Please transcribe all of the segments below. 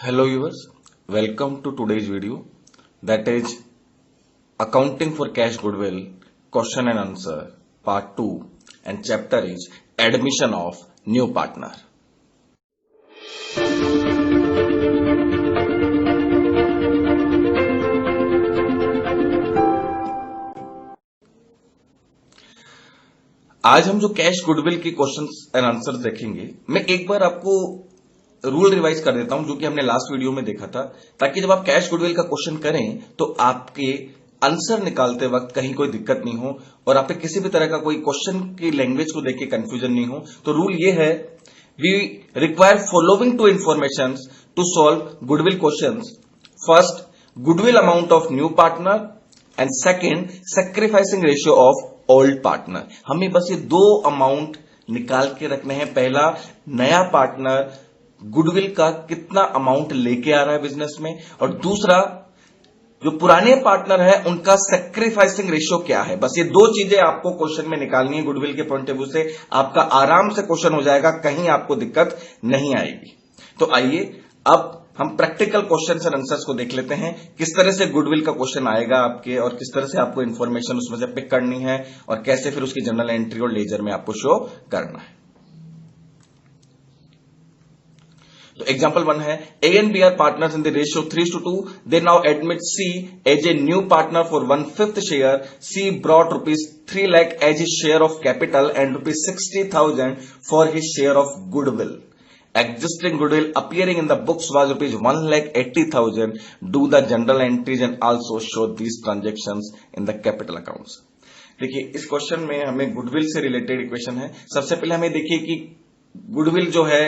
Hello viewers, welcome to today's video, that is Accounting for Cash Goodwill question and answer part 2, and chapter is Admission of New Partner. आज हम जो cash goodwill के questions and answers देखेंगे, मैं एक बार आपको rule revise कर देता हूं जो कि हमने लास्ट वीडियो में देखा था, ताकि जब आप कैश गुडविल का क्वेश्चन करें तो आपके आंसर निकालते वक्त कहीं कोई दिक्कत नहीं हो और आप पे किसी भी तरह का कोई क्वेश्चन की लैंग्वेज को देख के कंफ्यूजन नहीं हो। तो रूल ये है, we require following two information to solve goodwill questions. First, goodwill amount of new partner, and second, sacrificing ratio of old partner. हमें बस ये दो अमाउंट निकाल के रखने हैं। पहला, नया पार्टनर गुडविल का कितना अमाउंट लेके आ रहा है बिजनेस में, और दूसरा, जो पुराने पार्टनर है उनका सैक्रिफाइसिंग रेशियो क्या है। बस ये दो चीजें आपको क्वेश्चन में निकालनी है गुडविल के पॉइंट ऑफ व्यू से। आपका आराम से क्वेश्चन हो जाएगा, कहीं आपको दिक्कत नहीं आएगी। तो आइए अब हम प्रैक्टिकल क्वेश्चन एंड आंसर्स को देख लेते हैं, किस तरह से गुडविल का क्वेश्चन आएगा आपके और किस तरह से आपको इंफॉर्मेशन उसमें से पिक करनी है और कैसे फिर उसकी जनरल एंट्री और लेजर में आपको शो करना है। तो एग्जांपल 1 है, A and B are partners in the ratio 3:2. They now admit C as a new partner for 1/5 share. C brought rupees 3 lakh as his share of capital and rupees 60,000 for his share of goodwill. Existing goodwill appearing in the books was rupees 1,80,000. Do the journal entries and also show these transactions in the capital accounts. देखिए, इस question में हमें goodwill से related equation है। सबसे पहले हमें देखिए कि गुडविल जो है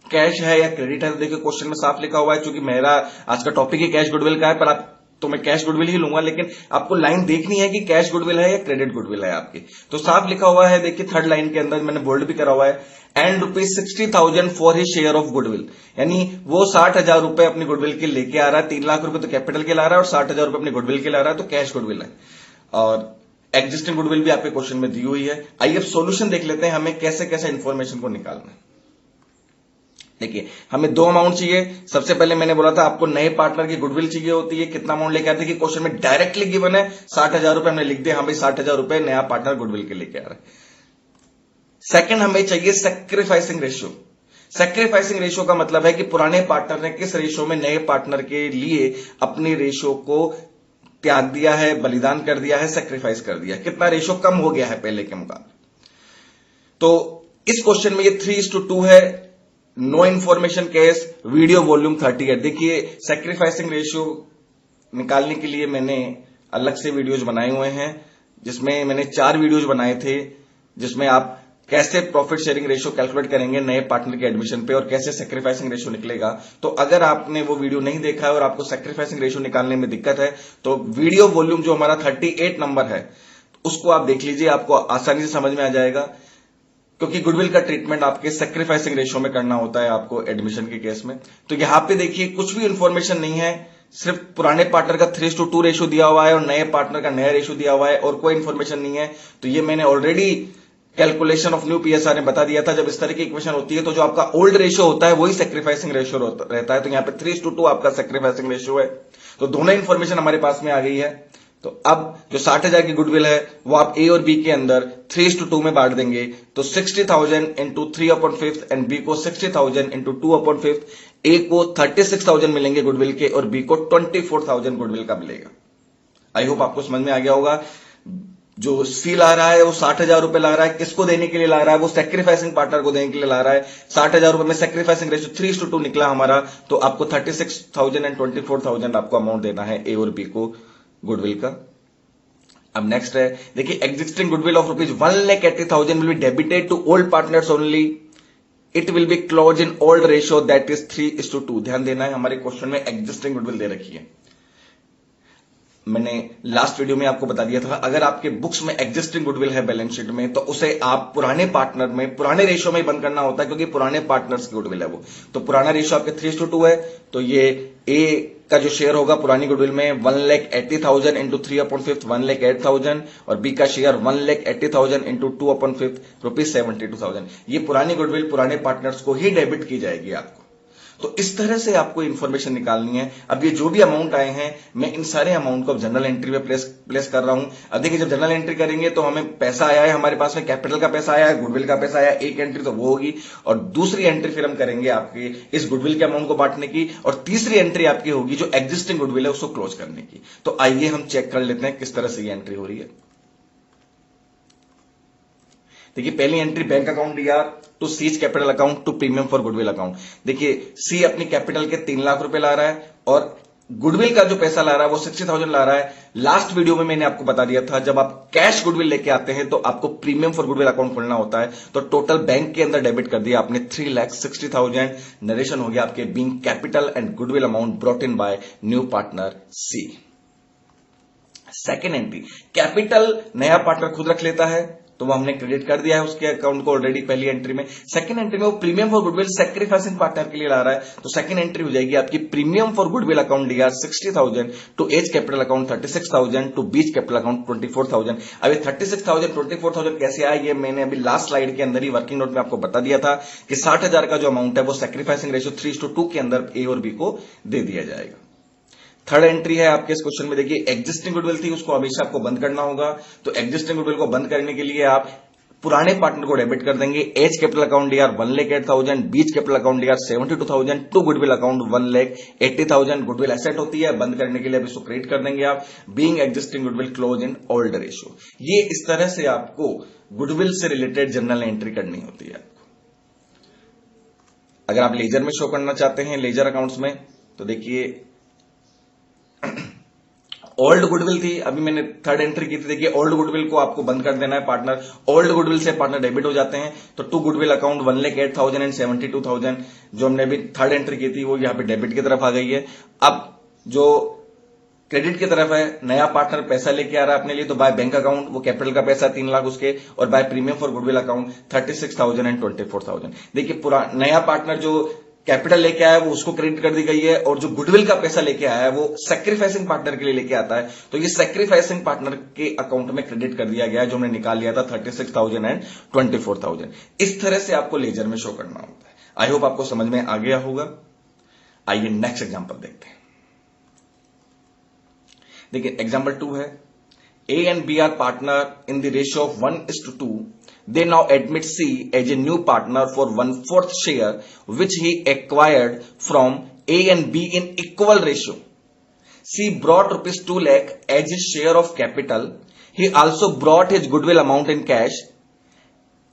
कैश है या क्रेडिट है। तो देखिए क्वेश्चन में साफ लिखा हुआ है, क्योंकि मेरा आज का टॉपिक ही कैश गुडविल का है, पर आप तो मैं कैश गुडविल ही लूंगा, लेकिन आपको लाइन देखनी है कि कैश गुडविल है या क्रेडिट गुडविल है आपकी। तो साफ लिखा हुआ है, देखिए थर्ड लाइन के अंदर मैंने बोल्ड भी करा हुआ है, and rupees 60,000 for his share of goodwill. यानी वो 60,000 रुपए अपनी गुडविल के लेके आ रहा है। 3 लाख रुपए तो कैपिटल के ला रहा है और 60,000 रुपए अपनी गुडविल के ला रहा है, तो कैश गुडविल है। और एग्जिस्टिंग गुडविल भी आपके क्वेश्चन में दी हुई है। आइए अब सोल्यूशन देख लेते हैं, हमें कैसे कैसे इंफॉर्मेशन को निकालना है। देखिए, हमें दो अमाउंट चाहिए। सबसे पहले मैंने बोला था आपको नए पार्टनर की गुडविल चाहिए होती है, कितना अमाउंट लेके आते हैं कि क्वेश्चन में डायरेक्टली गिवन है 60,000 रुपए, हमने लिख दिया हाँ भाई 60,000 रुपए नया पार्टनर गुडविल के लेके आ रहा है। सेकंड, हमें चाहिए सैक्रिफाइसिंग रेशियो। सैक्रिफाइसिंग रेशियो का मतलब है कि पुराने पार्टनर ने किस रेशियो में नए पार्टनर के लिए अपनी रेशियो को त्याग दिया है, बलिदान कर दिया है, सैक्रिफाइस कर दिया, कितना रेशियो कम हो गया है पहले के मुकाबले। तो इस क्वेश्चन में ये 3:2 है। No information case, video volume 30 है। देखिए, सैक्रिफाइसिंग रेशियो निकालने के लिए मैंने अलग से वीडियोज बनाए हुए हैं, जिसमें मैंने 4 वीडियोज बनाए थे, जिसमें आप कैसे प्रॉफिट शेयरिंग रेशियो कैलकुलेट करेंगे नए पार्टनर के एडमिशन पे और कैसे सैक्रिफाइसिंग रेशियो निकलेगा। तो अगर आपने वो वीडियो नहीं देखा है और आपको सैक्रिफाइसिंग रेशियो निकालने में दिक्कत है, तो वीडियो वॉल्यूम जो हमारा 38 नंबर है उसको आप देख लीजिए, आपको आसानी से समझ में आ जाएगा, क्योंकि गुडविल का ट्रीटमेंट आपके सैक्रिफाइसिंग रेशियो में करना होता है आपको एडमिशन के केस में। तो यहां पे देखिए कुछ भी इंफॉर्मेशन नहीं है, सिर्फ पुराने पार्टनर का 3:2 रेशियो दिया हुआ है और नए पार्टनर का नया रेशियो दिया हुआ है और कोई इंफॉर्मेशन नहीं है। तो ये मैंने already calculation of new PSR ने बता दिया था। जब इस तरह की इक्वेशन होती है तो जो आपका ओल्ड रेशियो होता है वही सैक्रिफाइसिंग रेशियो रहता है। तो यहां पे 3:2 आपका सैक्रिफाइसिंग रेशियो है। तो दोनों इंफॉर्मेशन हमारे पास में आ गई है। तो अब जो 60,000 की गुडविल है वो आप ए और बी के अंदर 3:2 में बांट देंगे। तो 60,000 इंटू 3/5 एंड बी को 60,000 इंटू 2/5। ए को 36,000 मिलेंगे गुडविल के और बी को 24,000 गुडविल का मिलेगा। आई होप आपको समझ में आ गया होगा। जो सी ला रहा है वो 60,000 रुपए ला रहा है, किसको देने के लिए ला रहा है, वो सैक्रिफाइसिंग पार्टनर को देने के लिए ला रहा है। 60,000 रुपए में सैक्रिफाइसिंग रेशियो 3:2 निकला हमारा, तो आपको 36,000 एंड 24,000 आपको अमाउंट देना है ए और बी को गुडविल का। अब नेक्स्ट है, देखिए existing goodwill of rupees 1,80,000 will be debited to old partners only. It will be close in old ratio that is 3:2। ध्यान देना है, हमारे क्वेश्चन में एग्जिस्टिंग गुडविल दे रखी है। मैंने लास्ट वीडियो में आपको बता दिया था, अगर आपके बुक्स में एग्जिस्टिंग गुडविल है बैलेंस शीट में, तो उसे आप पुराने पार्टनर में पुराने रेशियो में बंद करना होता है, क्योंकि पुराने पार्टनर्स की गुडविल है वो। तो पुराना रेशियो आपके 3:2 है, तो ये ए का जो शेयर होगा पुरानी गुडविल में 1,80,000 इंटू 3/5 1,08,000 और बी का शेयर 1,80,000 इंटू 2/5 ₹72,000। ये पुरानी गुडविल पुराने पार्टनर्स को ही डेबिट की जाएगी आपको। तो इस तरह से आपको इंफॉर्मेशन निकालनी है। अब ये जो भी अमाउंट आए हैं, मैं इन सारे अमाउंट को जनरल एंट्री में प्लेस कर रहा हूं। अब देखिए, जब जनरल एंट्री करेंगे तो हमें पैसा आया है, हमारे पास में कैपिटल का पैसा आया है, गुडविल का पैसा आया, एक एंट्री तो वो होगी, और दूसरी एंट्री फिर हम करेंगे आपके इस गुडविल के अमाउंट को बांटने की, और तीसरी एंट्री आपकी होगी जो एग्जिस्टिंग गुडविल है उसको क्लोज करने की। तो आइए हम चेक कर लेते हैं किस तरह से ये एंट्री हो रही है। देखिए, पहली एंट्री बैंक अकाउंट दिया to C's capital account to premium for goodwill account. देखिए, सी अपनी कैपिटल के 3 लाख रुपए ला रहा है और गुडविल का जो पैसा ला रहा है वो 60,000 ला रहा है। लास्ट वीडियो में मैंने आपको बता दिया था, जब आप कैश गुडविल लेके आते हैं तो आपको प्रीमियम फॉर गुडविल अकाउंट खोलना होता है। तो टोटल बैंक के अंदर डेबिट कर दिया आपने 3,60,000। नरेशन हो गया आपके being capital and goodwill amount brought in by new partner C. Second entry, capital नया पार्टनर खुद रख लेता है तो वो हमने क्रेडिट कर दिया है उसके अकाउंट को ऑलरेडी पहली एंट्री में। सेकंड एंट्री में वो premium for goodwill sacrificing partner के लिए ला रहा है, तो सेकंड एंट्री हो जाएगी आपकी premium for goodwill account DR 60,000 to A's capital account 36,000 to B's capital account 24,000। अब 36,000 24,000 कैसे आया, ये मैंने अभी लास्ट स्लाइड के अंदर ही वर्किंग नोट में आपको बता दिया था कि 60,000 का जो अमाउंट है वो सैक्रिफाइसिंग रेशियो 3:2 के अंदर ए और बी को दे दिया जाएगा। थर्ड एंट्री है आपके इस क्वेश्चन में, देखिए एग्जिस्टिंग गुडविल थी उसको हमेशा आपको बंद करना होगा। तो एग्जिस्टिंग गुडविल को बंद करने के लिए आप पुराने पार्टनर को डेबिट कर देंगे। A's capital account DR 1,08,000, B's capital account DR 72,000 to goodwill account 1,80,000। Goodwill asset होती है, बंद करने के लिए अब इसको क्रिएट कर देंगे आप। Being existing goodwill close in old ratio. ये इस तरह से आपको गुडविल से रिलेटेड जनरल एंट्री करनी होती है। अगर आप लेजर में शो करना चाहते हैं, लेजर अकाउंट्स में, तो देखिए ओल्ड गुडविल थी, अभी मैंने थर्ड एंट्री की थी। देखिए, ओल्ड गुडविल को आपको बंद कर देना है पार्टनर। ओल्ड गुडविल से पार्टनर डेबिट हो जाते हैं, तो टू गुडविल अकाउंट 1,08,000 एंड 72,000 जो हमने अभी थर्ड एंट्री की थी वो यहां पे डेबिट की तरफ आ गई है। अब जो क्रेडिट की तरफ है, नया पार्टनर पैसा लेके आ रहा है अपने लिए, तो बाय बैंक अकाउंट वो कैपिटल का पैसा 3 लाख उसके, और by premium for goodwill account 36,000 and 24,000। देखिए, नया पार्टनर जो कैपिटल लेके आया है वो उसको क्रेडिट कर दी गई है, और जो गुडविल का पैसा लेके आया है वो सैक्रिफाइसिंग पार्टनर के लिए लेके आता है, तो ये सैक्रिफाइसिंग पार्टनर के अकाउंट में क्रेडिट कर दिया गया है, जो हमने निकाल लिया था 36,000 एंड 24,000। इस तरह से आपको लेजर में शो करना होता है। आई होप आपको समझ में आ गया होगा। आइए नेक्स्ट एग्जांपल देखते हैं। देखिए, एग्जांपल 2 है, A and B are partner in the ratio of 1:2. They now admit C as a new partner for 1/4 share, which he acquired from A and B in equal ratio. C brought rupees 2 lakh as his share of capital. He also brought his goodwill amount in cash.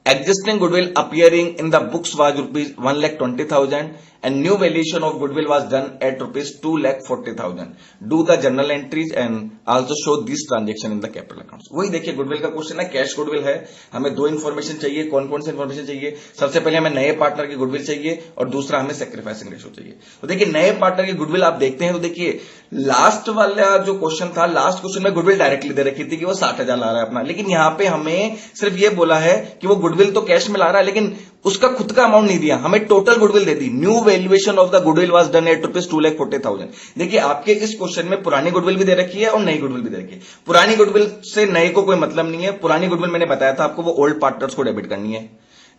Existing goodwill appearing in the books was rupees 1,20,000 and new valuation of goodwill was done at rupees 2,40,000. Do the journal entries and also show this transaction in the capital accounts. वही देखिए, goodwill का question है, cash goodwill है, हमें 2 information चाहिए। कौन कौन सी information चाहिए? सबसे पहले हमें नए पार्टनर की गुडविल चाहिए और दूसरा हमें सैक्रिफाइसिंग रेशियो चाहिए। तो देखिए, नए पार्टनर की गुडविल आप देखते हैं तो देखिए लास्ट वाला जो क्वेश्चन था, लास्ट क्वेश्चन में गुडविल डायरेक्टली दे रखी थी कि वो 60,000 ला रहा है अपना, लेकिन यहां पे हमें सिर्फ ये बोला है कि वो गुडविल तो कैश में ला रहा है लेकिन उसका खुद का अमाउंट नहीं दिया, हमें total goodwill they the. New valuation of the goodwill was done at rupees 2,40,000। देखिए, आपके इस क्वेश्चन में पुरानी गुडविल भी दे रखी है और नई गुडविल भी दे रखी है। पुरानी गुडविल से नए को कोई मतलब नहीं है। पुरानी गुडविल मैंने बताया था आपको, वो ओल्ड पार्टनर्स को डेबिट करनी है।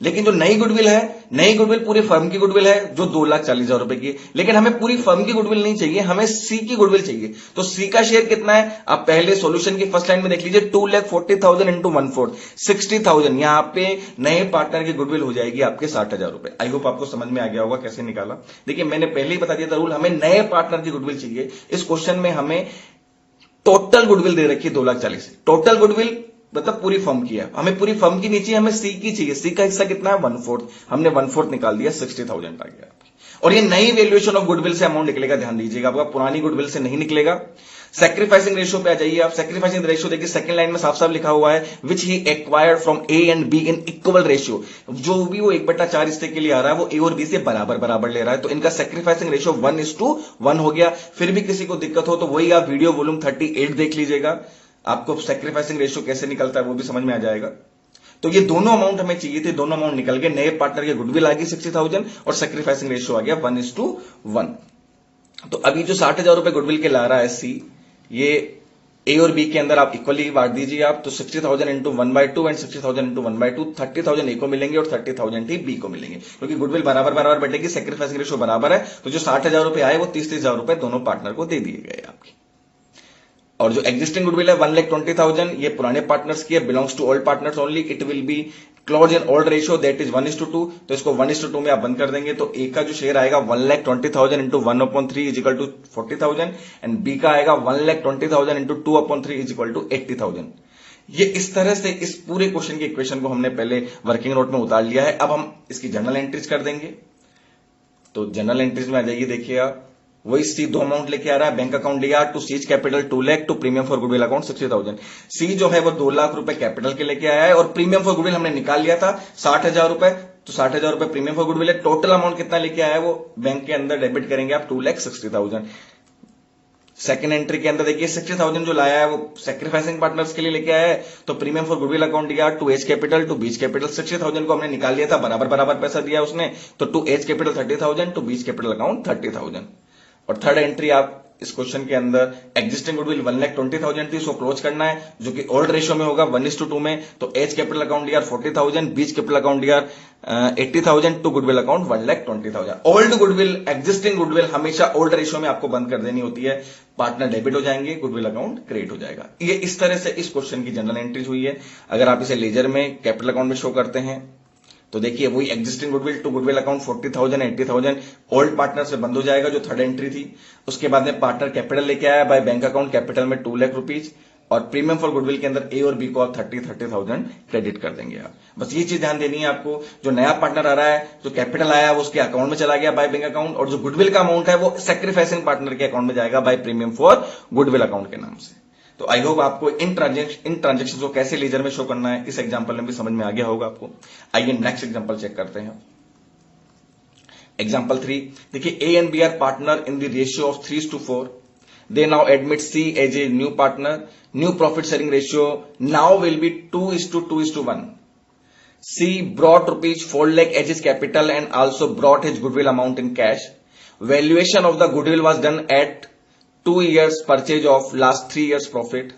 लेकिन जो नई गुडविल है, नई गुडविल पूरी फर्म की गुडविल है जो 2,40,000 रुपए की, लेकिन हमें पूरी फर्म की गुडविल नहीं चाहिए, हमें सी की गुडविल चाहिए। तो सी का शेयर कितना है, आप पहले सॉल्यूशन की फर्स्ट लाइन में देख लीजिए, 2,40,000 इंटू 1/4 60,000। यहां पे नए पार्टनर की गुडविल हो जाएगी आपके 60,000 रुपए। आई होप आपको समझ में आ गया होगा कैसे निकाला। देखिए, मैंने पहले ही बता दिया था रूल, हमें नए पार्टनर की गुडविल चाहिए। इस क्वेश्चन में हमें टोटल गुडविल दे रखी है 2,40,000। टोटल गुडविल मतलब पूरी फर्म की है, हमें पूरी फर्म की नहीं चाहिए, हमें सी की चाहिए। सी का हिस्सा कितना है, 1/4। हमने 1/4 निकाल दिया, 60,000 आ गया। और ये नई वैल्यूएशन ऑफ गुडविल से अमाउंट निकलेगा, ध्यान दीजिएगा, आपका पुरानी गुडविल से नहीं निकलेगा। सैक्रिफाइसिंग रेशियो पे आ जाइए आप। सैक्रिफाइसिंग रेशियो देखिए, सेकंड लाइन में साफ साफ लिखा हुआ है, which he acquired from A and B in equal ratio. जो भी वो 1/4 हिस्से के लिए आ रहा है वो ए और बी से बराबर बराबर ले रहा है, तो इनका सैक्रिफाइसिंग रेशियो 1:1 हो गया। फिर भी किसी को दिक्कत हो तो वही आप वीडियो वॉल्यूम 38 देख लीजिएगा, आपको सैक्रिफाइसिंग रेशियो कैसे निकलता है वो भी समझ में आ जाएगा। तो ये दोनों अमाउंट हमें चाहिए थे, दोनों अमाउंट निकल गए। नए पार्टनर की गुडविल आ गई 60,000 और सैक्रिफाइसिंग रेशियो आ गया 1:1। तो अभी जो 60,000 रुपए गुडविल के ला रहा है सी, ये ए और बी के अंदर आप इक्वली बांट दीजिए आप, तो 60,000 इंटू 1/2 एंड 60,000 इंटू 1/2, 30,000 ए को मिलेंगे और 30,000 ही बी को मिलेंगे, क्योंकि गुडविल बराबर बराबर बटेगी, सेक्रीफाइसिंग रेशियो बराबर है, तो जो 60,000 रुपए आए वो 30,000 रुपए दोनों पार्टनर को दे दिए गए आपके। और जो एग्जिस्टिंग गुडविल है 1,20,000, ये पुराने पार्टनर्स की है, belongs to old partners only, it will be close in old ratio that is 1:2, तो इसको 1:2 में आप बंद कर देंगे, तो ए का जो शेयर आएगा 1,20,000 into 1/3 is equal to 40,000 and B का आएगा 1,20,000 इंटू 2/3 इज इक्वल टू 80,000। ये इस तरह से इस पूरे क्वेश्चन की इक्वेशन को हमने पहले वर्किंग नोट में उतार लिया है। अब हम इसकी जनरल एंट्रीज कर देंगे, तो जनरल एंट्रीज में आ जाइए, देखिए आप वही सी दो अमाउंट लेके आ रहा है, बैंक अकाउंट लिया to C's capital 2 lakh, to premium for goodwill account 60,000। C जो है वो 2 लाख रुपए कैपिटल के लेके आया है और प्रीमियम फॉर गुडविल हमने निकाल लिया था 60,000 रुपए, तो 60,000 रुपए प्रीमियम फॉर गुडविल है। टोटल अमाउंट कितना लेके आया है वो बैंक के अंदर डेबिट करेंगे आप 2,60,000। सेकंड एंट्री के अंदर देखिए 60,000 जो लाया है वो सेक्रीफाइसिंग पार्टनर्स के लिए लेके आया है, तो प्रीमियम फॉर गुडविल अकाउंट दिया to A's capital to B's capital, 60,000 को हमने निकाल लिया था, बराबर बराबर पैसा दिया उसने, तो to A's capital 30,000 to B's capital account 30,000। और थर्ड एंट्री आप इस क्वेश्चन के अंदर एग्जिस्टिंग गुडविल 1,20,000 थी, उसको क्लोज करना है जो कि ओल्ड रेशियो में होगा 1:2 में, तो एज कैपिटल अकाउंट यार 40,000, बीच कैपिटल अकाउंट यार 80,000 to goodwill account 1,20,000। Old goodwill existing goodwill हमेशा ओल्ड रेशियो में आपको बंद कर देनी होती है, पार्टनर डेबिट हो जाएंगे, गुडविल अकाउंट क्रिएट हो जाएगा। ये इस तरह से इस क्वेश्चन की जनरल एंट्रीज हुई है। अगर आप इसे लेजर में कैपिटल अकाउंट में शो करते हैं तो देखिए वही existing goodwill to goodwill account 40,000 80,000 old partner से बंद हो जाएगा जो थर्ड एंट्री थी। उसके बाद में पार्टनर कैपिटल लेके आया बाय बैंक अकाउंट कैपिटल में 2 लाख रुपीज, और प्रीमियम फॉर गुडविल के अंदर ए और बी को आप 30,000 क्रेडिट कर देंगे आप। बस ये चीज ध्यान देनी है आपको, जो नया पार्टनर आ रहा है, जो कैपिटल आया है वो उसके अकाउंट में चला गया बाय बैंक अकाउंट, और जो गुडविल का अमाउंट है वो सेक्रीफाइसिंग पार्टनर के अकाउंट में जाएगा by premium for goodwill account के नाम से। तो आई होप आपको इन ट्रांजेक्शन को कैसे लेजर में शो करना है इस एग्जांपल में भी समझ में आ गया होगा आपको। आइए नेक्स्ट एग्जांपल चेक करते हैं। एग्जांपल 3 देखिए, A and B are partner in the ratio of 3:4। They now admit C as a new partner. New profit sharing ratio now will be 2:2:1। C brought rupees 4 lakh as his capital and also brought his goodwill amount in cash. Valuation of the goodwill was done at 2 years purchase of last 3 years profit.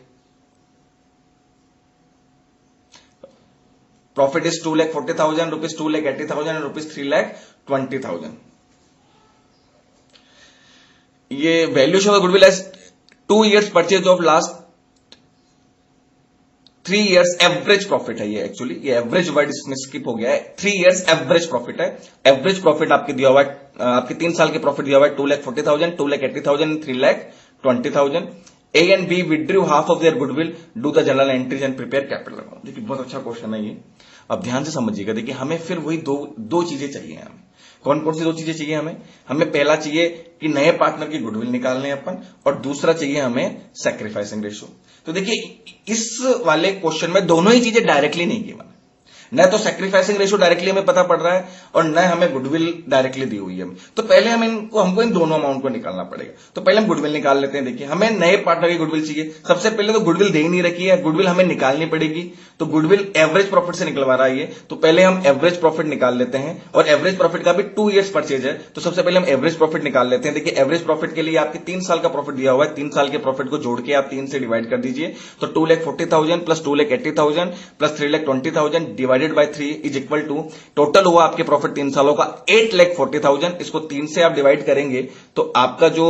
Profit is 2,40,000 rupees, 2,80,000 and rupees 3,20,000. ये valuation of goodwill as 2 years purchase of last 3 years average profit है। ये actually ये average word इसमें skip हो गया है। 3 years average profit है। Average profit आपके दिया हुआ है, आपके 3 साल के प्रॉफिट दिया हुआ है 2,40,000, 2,80,000, 3,20,000। A and B withdrew half of their goodwill, do the journal entries and prepare capital account. देखिए बहुत अच्छा क्वेश्चन है ये, अब ध्यान से समझिएगा। देखिए हमें फिर वही दो चीजें चाहिए। हमें कौन कौन सी 2 चीजें चाहिए? हमें पहला चाहिए कि नए पार्टनर की गुडविल निकालने अपन, और दूसरा चाहिए हमें सैक्रिफाइसिंग रेशियो। तो देखिए इस वाले क्वेश्चन में दोनों ही चीजें डायरेक्टली नहीं गिवन, न तो सैक्रिफाइसिंग रेशियो डायरेक्टली हमें पता पड़ रहा है और न हमें गुडविल डायरेक्टली दी हुई है। तो पहले हमको इन दोनों अमाउंट को निकालना पड़ेगा। तो पहले हम गुडविल निकाल लेते हैं। देखिए हमें नए पार्टनर की गुडविल चाहिए। सबसे पहले तो गुडविल दे ही नहीं रखी है, गुडविल हमें निकालनी पड़ेगी। तो गुडविल एवरेज प्रॉफिट से निकलवा रहा है ये, तो पहले हम एवरेज प्रॉफिट निकाल लेते हैं। और एवरेज प्रॉफिट का भी 2 years परचेज है, तो सबसे पहले हम एवरेज प्रॉफिट निकाल लेते हैं। देखिए एवरेज प्रॉफिट के लिए आपके 3 साल का प्रॉफिट दिया हुआ है। 3 साल के प्रॉफिट को जोड़ के आप 3 से डिवाइड कर दीजिए, तो 2,40,000 plus 2,80,000 plus 3,20,000 divided by 3 is equal to, total हुआ आपके प्रॉफिट 3 सालों का 8,40,000। इसको 3 से आप डिवाइड करेंगे तो आपका जो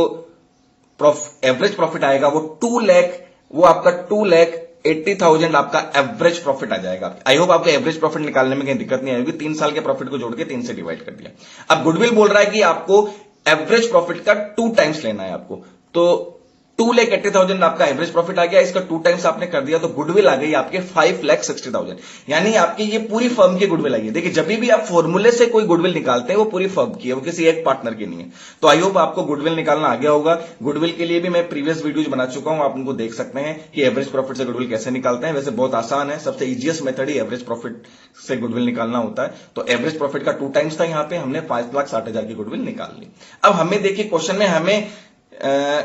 एवरेज प्रॉफिट आएगा वो 2 लाख, वो आपका 2,80,000 आपका एवरेज प्रॉफिट आ जाएगा। आई होप आपको एवरेज प्रॉफिट निकालने में कहीं दिक्कत नहीं आएगी। 3 साल के प्रॉफिट को जोड़ के 3 से डिवाइड कर दिया। अब गुडविल बोल रहा है कि आपको एवरेज प्रॉफिट का 2 टाइम्स लेना है आपको, तो 2,80,000 आपका एवरेज प्रॉफिट आ गया, इसका 2 टाइम्स आपने कर दिया तो गुडविल आ गई आपके 5,60,000। यानी आपकी ये पूरी फर्म की गुडविल आई है। देखिए जब भी आप फॉर्मूले से कोई गुडविल निकालते हैं वो पूरी फर्म की है, वो किसी एक पार्टनर की नहीं है। तो आई होप आपको गुडविल निकालना आ गया होगा। गुडविल के लिए भी मैं प्रीवियस वीडियोज बना चुका हूं, आप उनको देख सकते हैं कि एवरेज प्रॉफिट से गुडविल कैसे निकालते हैं। वैसे बहुत आसान है, सबसे इजीएस्ट मेथड ही एवरेज प्रॉफिट से गुडविल निकालना होता है। तो एवरेज प्रॉफिट का 2 टाइम्स था, यहां पे हमने 5,60,000 की गुडविल निकाल ली। अब हमें देखिए क्वेश्चन में हमें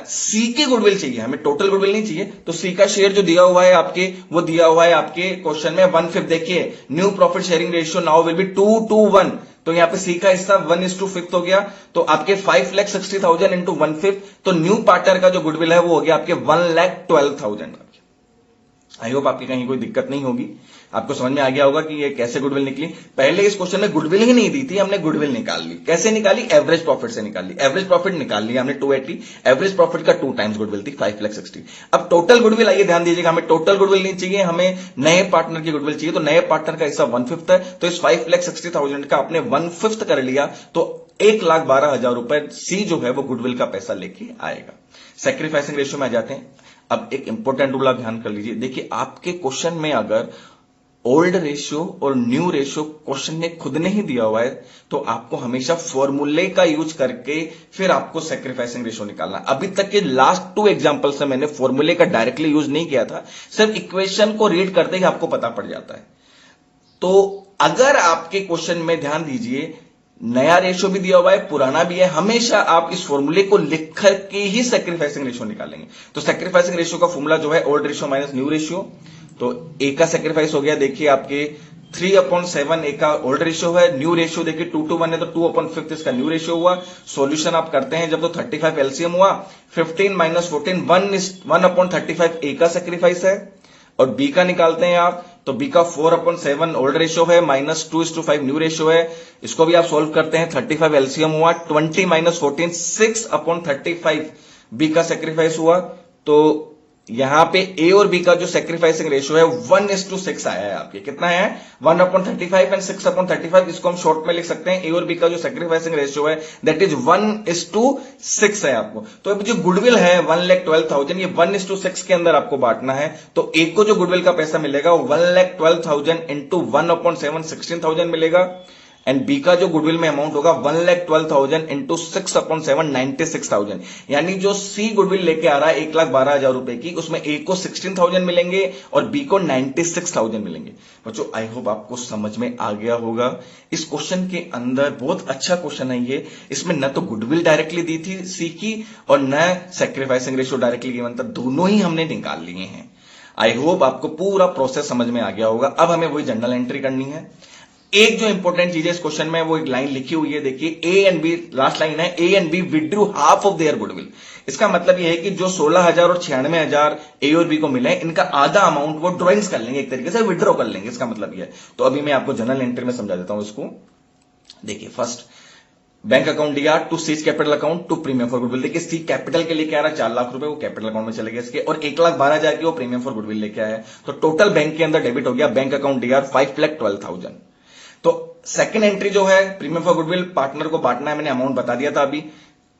सी की गुडविल चाहिए, हमें टोटल गुडविल नहीं चाहिए। तो सी का शेयर जो दिया हुआ है आपके, वो दिया हुआ है आपके क्वेश्चन में 1/5। देखिए new profit sharing ratio now will B 2:1, तो यहां पे सी का हिस्सा 1:5 हो गया। तो आपके 5,60,000 इंटू 1/5, तो न्यू पार्टनर का जो गुडविल है वो हो गया आपके 1,12,000। आई होप आपकी कहीं कोई दिक्कत नहीं होगी, आपको समझ में आ गया होगा कि ये कैसे गुडविल निकली। पहले इस क्वेश्चन में गुडविल ही नहीं दी थी, हमने गुडविल निकाल ली। कैसे निकाली? एवरेज प्रॉफिट से निकाल ली। एवरेज प्रॉफिट निकाल लिया हमने 280, एवरेज प्रॉफिट का 2 टाइम्स गुडविल थी 5,60,000। अब टोटल गुडविल, आइए ध्यान दीजिएगा, हमें टोटल गुडविल नहीं चाहिए, हमें नए पार्टनर की गुडविल चाहिए। तो नए पार्टनर का हिस्सा 1/5 है, तो इस 5,60,000 का आपने 1/5 कर लिया तो 1,12,000 रुपए सी जो है वो गुडविल का पैसा लेके आएगा। सैक्रिफाइसिंग रेशियो में आ जाते हैं। अब एक इंपॉर्टेंट रूल आप ध्यान कर लीजिए। देखिए आपके क्वेश्चन में अगर ओल्ड रेशियो और न्यू रेशियो क्वेश्चन ने खुद नहीं दिया हुआ है तो आपको हमेशा फॉर्मूले का यूज करके फिर आपको सैक्रिफाइसिंग रेशियो निकालना। अभी तक के लास्ट 2 एग्जांपल से मैंने फॉर्मूले का डायरेक्टली यूज नहीं किया था, सिर्फ इक्वेशन को रीड करते ही आपको पता पड़ जाता है। तो अगर आपके क्वेश्चन में ध्यान दीजिए नया रेशियो भी दिया हुआ है, पुराना भी है, हमेशा आप इस फॉर्मूले को लिख करके ही सैक्रिफाइसिंग रेशियो निकालेंगे। तो सैक्रिफाइसिंग रेशियो का फॉर्मूला जो है old ratio minus new ratio. तो ए का सैक्रिफाइस हो गया, देखिए आपके 3/7 ए का ओल्ड रेशियो है, न्यू रेशियो देखिए 2:1 है तो 2/5 इसका न्यू रेशियो हुआ। सॉल्यूशन आप करते हैं जब तो 35 एलसीएम हुआ, 15 माइनस 14 1/35 ए का सैक्रिफाइस है। और बी का निकालते हैं आप तो बी का 4/7 ओल्ड रेशियो है माइनस 2:5 न्यू रेशियो है। इसको भी आप सोल्व करते हैं, 35 एलसीएम हुआ, 20 माइनस 14 6/35 बी का सेक्रीफाइस हुआ। तो यहां पे ए और बी का जो सेक्रीफाइसिंग रेशियो है 1:6 आया है आपके। कितना है? 1/35 एंड 6/35। इसको हम शॉर्ट में लिख सकते हैं, ए और बी का जो सेक्रीफाइसिंग रेशियो है दैट इज 1:6 है आपको। तो अब जो गुडविल है 1,12,000 ये 1:6 के अंदर आपको बांटना है। तो ए को जो गुडविल का पैसा मिलेगा वो 1,12,000 इंटू 1/7 16,000 मिलेगा। एंड बी का जो गुडविल में अमाउंट होगा 1,12,000 इंटू 6/7 96,000। यानी जो सी गुडविल लेके आ रहा है 1,12,000 रुपए की, उसमें ए को 16,000 मिलेंगे और बी को 96,000 मिलेंगे। बच्चों आई होप आपको समझ में आ गया होगा। इस क्वेश्चन के अंदर बहुत अच्छा क्वेश्चन है ये। इसमें न तो गुडविल डायरेक्टली दी थी सी की और न सैक्रिफाइसिंग रेशियो डायरेक्टली गिवन था, दोनों ही हमने निकाल लिए हैं। आई होप आपको पूरा प्रोसेस समझ में आ गया होगा। अब हमें वही जनरल एंट्री करनी है। एक जो इंपॉर्टेंट चीज है इस क्वेश्चन में वो एक लाइन लिखी हुई है, देखिए A and B, last line है, A and B withdrew half of their goodwill. इसका मतलब यह है कि जो 16,000 और 96,000 ए और बी को मिले इनका आधा अमाउंट वो ड्रॉइंग्स कर लेंगे, एक तरीके से विड्रॉ कर लेंगे। इसका मतलब यह है। तो अभी मैं आपको जनरल एंट्री में समझा देता हूं इसको। देखिए फर्स्ट बैंक अकाउंट दिया to C's capital account to premium for goodwill. देखिए सी कैपिटल के लिए क्या रहा 4 लाख रुपए, वो कैपिटल अकाउंट में चले गए इसके, और 1,12,000 की वो प्रीमियम फॉर गुडविल लेके आया। तो टोटल बैंक के अंदर डेबिट हो गया बैंक अकाउंट डीआर 5,12,000। तो सेकंड एंट्री जो है प्रीमियम फॉर गुडविल पार्टनर को बांटना है, मैंने अमाउंट बता दिया था अभी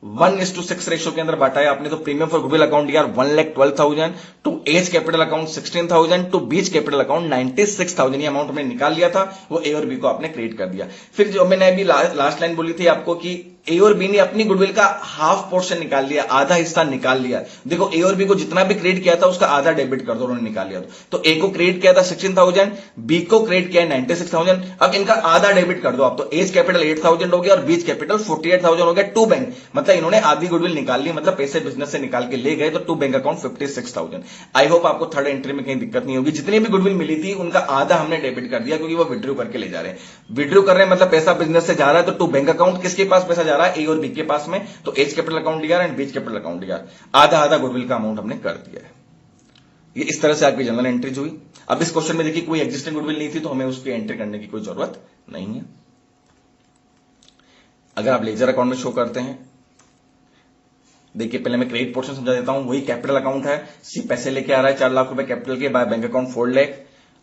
1:6 रेशियो के अंदर बांटा है आपने। तो प्रीमियम फॉर गुडविल अकाउंट यार 1,12,000 to A's capital account 16,000 to B's capital account 96,000। ये अमाउंट हमने निकाल लिया था, वो ए और बी को आपने क्रिएट कर दिया। फिर जो मैंने अभी लास्ट लाइन बोली थी आपको कि ए और बी ने अपनी गुडविल का हाफ पोर्शन निकाल लिया, आधा हिस्सा निकाल लिया। देखो ए और बी को जितना भी क्रिएट किया था उसका आधा डेबिट कर दो, उन्होंने निकाल लिया। तो ए को क्रिएट किया था 16,000, बी को क्रिएट किया 96,000। अब इनका आधा डेबिट कर दो आप। तो एज कैपिटल 8,000 हो गया और बीच कैपिटल 48,000 हो गया टू बैंक। मतलब इन्होंने आधी गुडविल निकाल ली, मतलब पैसे बिजनेस से निकाल के ले गए। तो to bank account 56,000। I hope आपको थर्ड एंट्री में कहीं दिक्कत नहीं होगी। जितनी भी गुडविल मिली थी उनका आधा हमने डेबिट कर दिया क्योंकि वो विड्रॉ करके ले जा रहे हैं। विड्रॉ कर रहे हैं मतलब पैसा बिजनेस से जा रहा है। तो टू बैंक अकाउंट किसके पास पैसा जा रहा है? ए और बी के पास में। तो A's capital account DR and B's capital account DR, आधा आधा गुडविल का अमाउंट हमने कर दिया है। ये इस तरह से आपकी जनरल एंट्रीज हुई। अब इस क्वेश्चन में देखिए कोई एग्जिस्टिंग गुडविल नहीं थी तो हमें उसकी एंट्री करने की कोई जरूरत नहीं है। अगर आप लेजर अकाउंट में शो करते हैं, देखिए पहले मैं क्रेडिट पोर्शन समझा देता हूं। वही कैपिटल अकाउंट है, सी पैसे लेके आ रहा है 4 लाख रुपए कैपिटल के, बाय बैंक अकाउंट 4 लाख,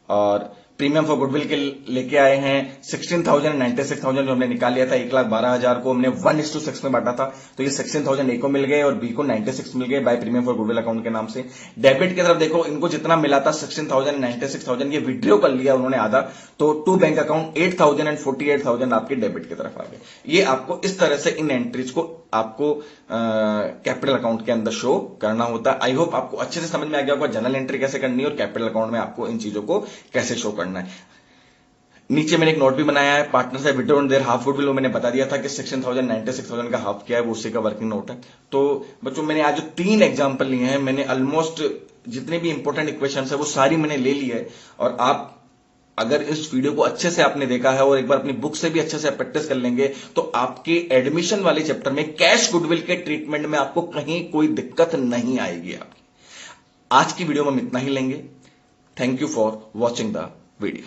और प्रीमियम फॉर गुडविल के लेके आए हैं 16,000 96,000 जो हमने निकाल लिया था। 1,12,000 को हमने 1:6 में बांटा था। तो ये 16,000 ए को मिल गए और बी को 96 मिल गए by premium for goodwill account के नाम से। डेबिट की तरफ देखो, इनको जितना मिला था 16,000 96,000 ये विड्रॉ कर लिया उन्होंने आधा। तो टू बैंक अकाउंट 8,000 एंड 48,000 आपके डेबिट की तरफ आ गए। ये आपको इस तरह से इन एंट्रीज को आपको कैपिटल अकाउंट के अंदर शो करना होता है। आई होप आपको अच्छे से समझ में आ गया होगा जनरल एंट्री कैसे करनी है और कैपिटल अकाउंट में आपको इन चीजों को कैसे शो करना है। नीचे मैंने एक नोट भी बनाया है, पार्टनर से विड्रॉन देयर हाफ गुडविल, मैंने बता दिया था कि 16,000 96,000 का हाफ क्या है, वो उसी का वर्किंग नोट है। तो बच्चों मैंने आज जो 3 एग्जांपल लिए हैं, मैंने ऑलमोस्ट जितने भी इंपॉर्टेंट इक्वेशंस है वो सारी मैंने ले ली है। और आप अगर इस वीडियो को अच्छे से आपने देखा है और एक बार अपनी बुक से भी अच्छे से प्रैक्टिस कर लेंगे तो आपके एडमिशन वाले चैप्टर में कैश गुडविल के ट्रीटमेंट में आपको कहीं कोई दिक्कत नहीं आएगी आपकी। आज की वीडियो में हम इतना ही लेंगे। Thank you for watching the video.